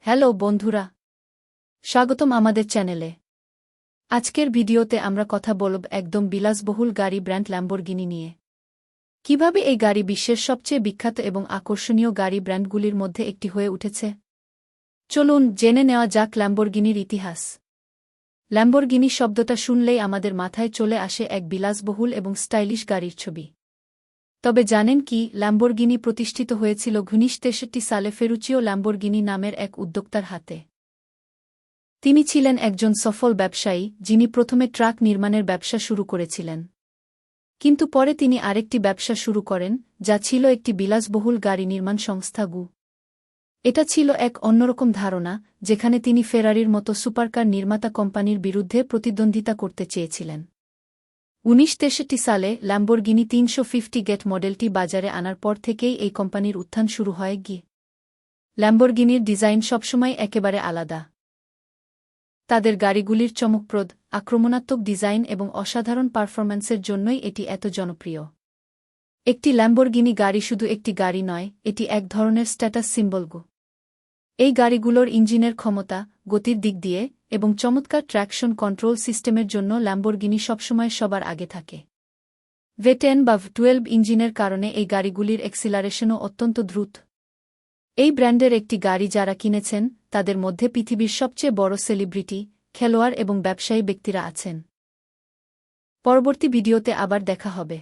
Hello বন্ধুরা, স্বাগতম আমাদের চ্যানেলে। আজকের ভিডিওতে আমরা কথা বলব একদম বিলাসবহুল গাড়ি ব্র্যান্ড ল্যাম্বরগিনি নিয়ে। কিভাবে এই গাড়ি বিশ্বের সবচেয়ে বিখ্যাত এবং আকর্ষণীয় গাড়ি ব্র্যান্ডগুলির মধ্যে একটি হয়ে উঠেছে। চলুন জেনে নেওয়া যাক ল্যাম্বরগিনির ইতিহাস। ল্যাম্বরগিনি শব্দটা শুনলেই আমাদের মাথায় চলে আসে এক বিলাসবহুল এবং স্টাইলিশ গাড়ির ছবি। তবে জানেন কি, ল্যাম্বরগিনি প্রতিষ্ঠিত হয়েছিল 1963 সালে ফেরুচিও ল্যাম্বরগিনি নামের এক উদ্যোক্তার হাতে। তিনি ছিলেন একজন সফল ব্যবসায়ী, যিনি প্রথমে ট্রাক নির্মাণের ব্যবসা শুরু করেছিলেন। কিন্তু পরে তিনি আরেকটি ব্যবসা শুরু করেন, যা ছিল একটি বিলাসবহুল গাড়ি নির্মাণ সংস্থা গু। এটা ছিল এক অন্যরকম ধারণা, যেখানে তিনি ফেরারির মতো সুপারকার নির্মাতা কোম্পানির বিরুদ্ধে প্রতিদ্বন্দ্বিতা করতে চেয়েছিলেন। 1963 সালে ল্যাম্বরগিনি 350 গেট মডেলটি বাজারে আনার পর থেকেই এই কোম্পানির উত্থান শুরু হয় গি। ল্যাম্বরগিনির ডিজাইন সবসময় একেবারে আলাদা। তাদের গাড়িগুলির চমকপ্রদ, আক্রমণাত্মক ডিজাইন এবং অসাধারণ পারফরম্যান্সের জন্যই এটি এত জনপ্রিয়। একটি ল্যাম্বরগিনি গাড়ি শুধু একটি গাড়ি নয়, এটি এক ধরনের স্ট্যাটাস সিম্বল গো। এই গাড়িগুলোর ইঞ্জিনের ক্ষমতা, গতির দিক দিয়ে এবং চমৎকার ট্র্যাকশন কন্ট্রোল সিস্টেমের জন্য ল্যাম্বরগিনি সবসময় সবার আগে থাকে। V10 বা V12 ইঞ্জিনের কারণে এই গাড়িগুলির এক্সিলারেশনও অত্যন্ত দ্রুত। এই ব্র্যান্ডের একটি গাড়ি যারা কিনেছেন, তাদের মধ্যে পৃথিবীর সবচেয়ে বড় সেলিব্রিটি, খেলোয়াড় এবং ব্যবসায়ী ব্যক্তিরা আছেন। পরবর্তী ভিডিওতে আবার দেখা হবে।